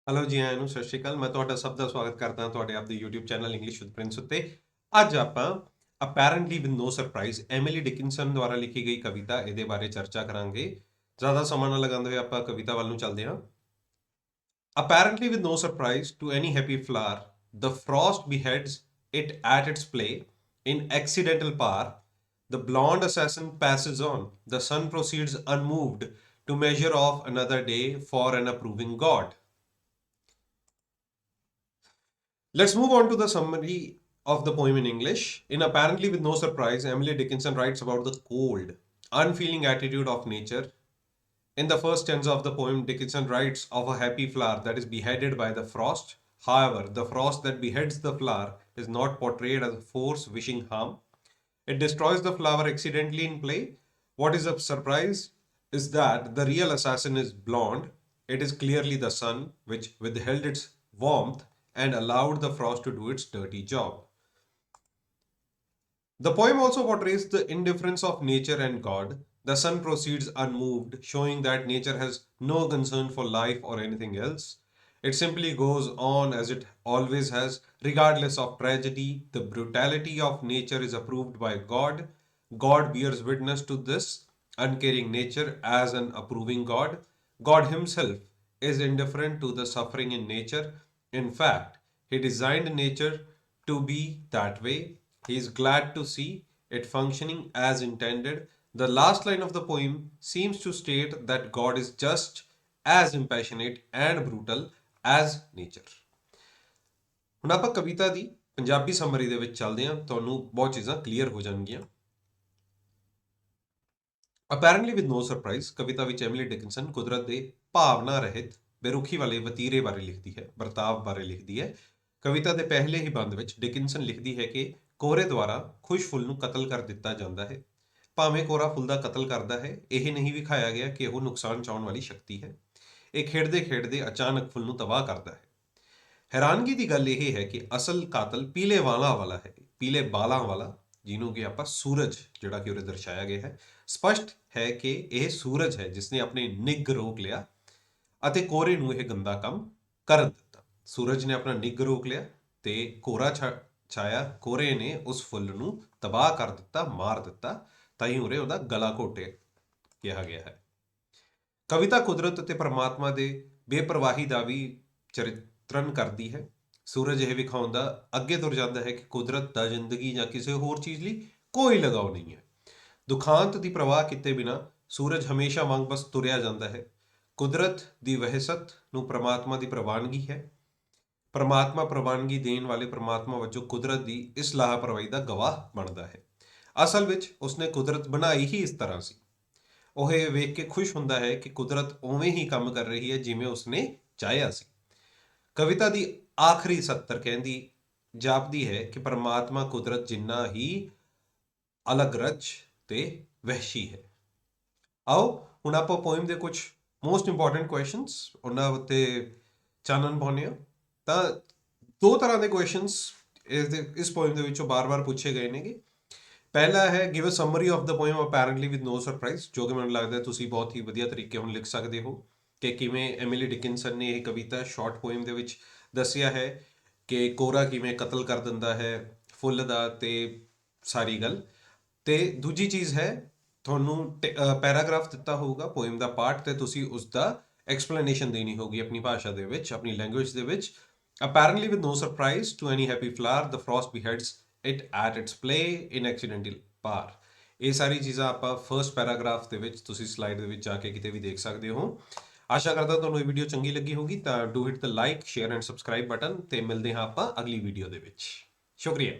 Hello ਜੀ ਆਇਆਂ ਨੂੰ ਸਤਿ ਸ਼੍ਰੀ ਅਕਾਲ। ਮੈਂ ਤੁਹਾਡਾ ਸਭ ਦਾ ਸਵਾਗਤ ਕਰਦਾ ਹਾਂ ਤੁਹਾਡੇ ਆਪਦੇ YouTube channel English with Prince ਉੱਤੇ। ਅੱਜ ਆਪਾਂ apparently with no surprise Emily Dickinson ਦੁਆਰਾ ਲਿਖੀ ਗਈ ਕਵਿਤਾ ਇਹਦੇ ਬਾਰੇ ਚਰਚਾ ਕਰਾਂਗੇ। ਜ਼ਿਆਦਾ ਸਮਾਂ ਨਾ ਲਗਾਉਂਦੇ ਹੋਏ ਆਪਾਂ ਕਵਿਤਾ ਵੱਲ ਨੂੰ ਚੱਲਦੇ ਹਾਂ। Apparently with no surprise to any happy flower, the frost beheads it at its play. In accidental power, the blonde assassin passes on. The sun proceeds unmoved to measure off another day for an approving God. Let's move on to the summary of the poem in English. In Apparently with No Surprise, Emily Dickinson writes about the cold, unfeeling attitude of nature. In the first stanza of the poem, Dickinson writes of a happy flower that is beheaded by the frost. However, the frost that beheads the flower is not portrayed as a force wishing harm. It destroys the flower accidentally in play. What is a surprise is that the real assassin is blonde. It is clearly the sun, which withheld its warmth and allowed the frost to do its dirty job. The poem also portrays the indifference of nature and God. The sun proceeds unmoved, showing that nature has no concern for life or anything else. It simply goes on as it always has, regardless of tragedy. The brutality of nature is approved by God. God bears witness to this uncaring nature as an approving God. God Himself is indifferent to the suffering in nature. In fact, He designed nature to be that way. He is glad to see it functioning as intended. The last line of the poem seems to state that God is just as impassionate and brutal as nature. ਹੁਣ ਆਪਾਂ ਕਵਿਤਾ ਦੀ Punjabi summary ਦੇ ਵਿੱਚ ਚੱਲਦੇ ਹਾਂ, ਤੁਹਾਨੂੰ ਬਹੁਤ ਚੀਜ਼ਾਂ clear ਹੋ ਜਾਣਗੀਆਂ। ਅਪੈਰੈਂਟਲੀ ਵਿਦ ਨੋ ਸਰਪ੍ਰਾਈਜ਼ ਕਵਿਤਾ ਵਿੱਚ ਐਮਿਲੀ ਡਿਕਿੰਸਨ ਕੁਦਰਤ ਦੇ ਭਾਵਨਾ ਰਹਿਤ ਬੇਰੁਖੀ ਵਾਲੇ ਵਤੀਰੇ ਬਾਰੇ ਲਿਖਦੀ ਹੈ, ਵਰਤਾਵ ਬਾਰੇ ਲਿਖਦੀ ਹੈ। ਕਵਿਤਾ ਦੇ ਪਹਿਲੇ ਹੀ ਬੰਦ ਵਿੱਚ ਡਿਕਿੰਸਨ ਲਿਖਦੀ ਹੈ ਕਿ ਕੋਰੇ ਦੁਆਰਾ ਖੁਸ਼ ਫੁੱਲ ਨੂੰ ਕਤਲ ਕਰ ਦਿੱਤਾ ਜਾਂਦਾ ਹੈ। ਭਾਵੇਂ ਕੋਰਾ ਫੁੱਲ ਦਾ ਕਤਲ ਕਰਦਾ ਹੈ, ਇਹ ਨਹੀਂ ਵਿਖਾਇਆ ਗਿਆ ਕਿ ਉਹ ਨੁਕਸਾਨ ਚਾਉਣ ਵਾਲੀ ਸ਼ਕਤੀ ਹੈ। ਇਹ ਖੇਡਦੇ ਖੇਡਦੇ ਅਚਾਨਕ ਫੁੱਲ ਨੂੰ ਤਬਾਹ ਕਰਦਾ ਹੈ। ਹੈਰਾਨਗੀ ਦੀ ਗੱਲ ਇਹ ਹੈ ਕਿ ਅਸਲ ਕਾਤਲ ਪੀਲੇ ਵਾਲਾਂ ਵਾਲਾ ਹੈ, ਪੀਲੇ ਬਾਲਾਂ ਵਾਲਾ, ਜਿਹਨੂੰ ਕਿ ਆਪਾਂ ਸੂਰਜ ਜਿਹੜਾ ਕਿ ਉਰੇ ਦਰਸਾਇਆ ਗਿਆ ਹੈ। ਸਪਸ਼ਟ ਹੈ ਕਿ ਇਹ ਸੂਰਜ ਹੈ ਜਿਸਨੇ ਆਪਣੇ ਨਿੱਘ ਰੋਕ ਲਿਆ ਅਤੇ ਕੋਰੇ ਨੂੰ ਇਹ ਗੰਦਾ ਕੰਮ ਕਰਨ ਦਿੱਤਾ। ਸੂਰਜ ਨੇ ਆਪਣਾ ਨਿੱਘ ਰੋਕ ਲਿਆ ਤੇ ਕੋਰਾ ਛਾਇਆ, ਕੋਰੇ ਨੇ ਉਸ ਫੁੱਲ ਨੂੰ ਤਬਾਹ ਕਰ ਦਿੱਤਾ, ਮਾਰ ਦਿੱਤਾ, ਤਾਂ ਹੀ ਉਰੇ ਉਹਦਾ ਗਲਾ ਘੋਟੇ ਕਿਹਾ ਗਿਆ ਹੈ। ਕਵਿਤਾ ਕੁਦਰਤ ਅਤੇ ਪਰਮਾਤਮਾ ਦੇ ਬੇਪਰਵਾਹੀ ਦਾ ਵੀ ਚਰਿਤਰਨ ਕਰਦੀ ਹੈ। ਸੂਰਜ ਇਹ ਵਿਖਾਉਂਦਾ ਅੱਗੇ ਤੁਰ ਜਾਂਦਾ ਹੈ ਕਿ ਕੁਦਰਤ ਦਾ ਜ਼ਿੰਦਗੀ ਜਾਂ ਕਿਸੇ ਹੋਰ ਚੀਜ਼ ਲਈ ਕੋਈ ਲਗਾਓ ਨਹੀਂ ਹੈ। ਦੁਖਾਂਤ ਦੀ ਪ੍ਰਵਾਹ ਕੀਤੇ ਬਿਨਾਂ ਸੂਰਜ ਹਮੇਸ਼ਾ ਵਾਂਗ ਬਸ ਤੁਰਿਆ ਜਾਂਦਾ ਹੈ। ਕੁਦਰਤ ਦੀ ਵਹਿਸਤ ਨੂੰ ਪ੍ਰਮਾਤਮਾ ਦੀ ਪ੍ਰਵਾਨਗੀ ਹੈ। ਪ੍ਰਮਾਤਮਾ ਪ੍ਰਵਾਨਗੀ ਦੇਣ ਵਾਲੇ ਪ੍ਰਮਾਤਮਾ ਵਜੋਂ ਕੁਦਰਤ ਦੀ ਇਸ ਲਾਪਰਵਾਹੀ ਦਾ ਗਵਾਹ ਬਣਦਾ ਹੈ। ਅਸਲ ਵਿੱਚ ਉਸਨੇ ਕੁਦਰਤ ਬਣਾਈ ਹੀ ਇਸ ਤਰ੍ਹਾਂ ਸੀ। ਉਹ ਇਹ ਵੇਖ ਕੇ ਖੁਸ਼ ਹੁੰਦਾ ਹੈ ਕਿ ਕੁਦਰਤ ਉਵੇਂ ਹੀ ਕੰਮ ਕਰ ਰਹੀ ਹੈ ਜਿਵੇਂ ਉਸਨੇ ਚਾਹਿਆ ਸੀ। ਕਵਿਤਾ ਦੀ ਆਖਰੀ ਸਤਰ ਕਹਿੰਦੀ ਜਾਪਦੀ ਹੈ ਕਿ ਪ੍ਰਮਾਤਮਾ ਕੁਦਰਤ ਜਿੰਨਾ ਹੀ ਅਲਗਰਜ ਤੇ ਵਹਿਸ਼ੀ ਹੈ। ਆਓ ਹੁਣ ਆਪਾਂ ਪੋਇਮ ਦੇ ਕੁਝ ਮੋਸਟ ਇੰਪੋਰਟੈਂਟ ਕੁਐਸਚਨਸ ਉਹਨਾਂ ਉੱਤੇ ਚਾਨਣ ਪਾਉਂਦੇ ਹਾਂ। ਤਾਂ ਦੋ ਤਰ੍ਹਾਂ ਦੇ ਕੁਐਸਚਨਸ ਇਸ ਪੋਇਮ ਦੇ ਵਿੱਚੋਂ ਬਾਰ-ਬਾਰ ਪੁੱਛੇ ਗਏ ਨੇਗੇ। ਪਹਿਲਾ ਹੈ give a summary of the poem apparently with no surprise, ਜੋ ਕਿ ਮੈਨੂੰ ਲੱਗਦਾ ਤੁਸੀਂ ਬਹੁਤ ਹੀ ਵਧੀਆ ਤਰੀਕੇ ਹੁਣ ਲਿਖ ਸਕਦੇ ਹੋ ਕਿ ਕਿਵੇਂ ਐਮਿਲੀ ਡਿਕਿੰਸਨ ਨੇ ਇਹ ਕਵਿਤਾ ਸ਼ਾਰਟ ਪੋਇਮ ਦੇ ਵਿੱਚ ਦੱਸਿਆ ਹੈ ਕਿ ਕੋਰਾ ਕਿਵੇਂ ਕਤਲ ਕਰ ਦਿੰਦਾ ਹੈ ਫੁੱਲ ਦਾ ਤੇ ਸਾਰੀ ਗੱਲ। ਤੇ ਦੂਜੀ ਚੀਜ਼ ਹੈ ਤੁਹਾਨੂੰ ਪੈਰਾਗ੍ਰਾਫ ਦਿੱਤਾ ਹੋਊਗਾ ਪੋਇਮ ਦਾ ਪਾਰਟ ਤੇ ਤੁਸੀਂ ਉਸ ਦਾ ਐਕਸਪਲੇਨੇਸ਼ਨ ਦੇਣੀ ਹੋਗੀ ਆਪਣੀ ਭਾਸ਼ਾ ਦੇ ਵਿੱਚ, ਆਪਣੀ ਲੈਂਗੁਏਜ ਦੇ ਵਿੱਚ। Apparently with no surprise to any happy flower, the frost beheads it at its play in accidental power. ਇਹ ਸਾਰੀ ਚੀਜ਼ਾਂ ਆਪਾਂ ਫਰਸਟ ਪੈਰਾਗ੍ਰਾਫ ਦੇ ਵਿੱਚ ਤੁਸੀਂ ਸਲਾਈਡ ਦੇ ਵਿੱਚ ਜਾ ਕੇ ਕਿਤੇ ਵੀ ਦੇਖ ਸਕਦੇ ਹੋ। ਆਸ਼ਾ ਕਰਦਾ ਤੁਹਾਨੂੰ ਇਹ ਵੀਡੀਓ ਚੰਗੀ ਲੱਗੀ ਹੋਗੀ। ਤਾਂ do hit the like, share and subscribe button ਤੇ ਮਿਲਦੇ ਹਾਂ ਆਪਾਂ ਅਗਲੀ ਵੀਡੀਓ ਦੇ ਵਿੱਚ। ਸ਼ੁਕਰੀਆ।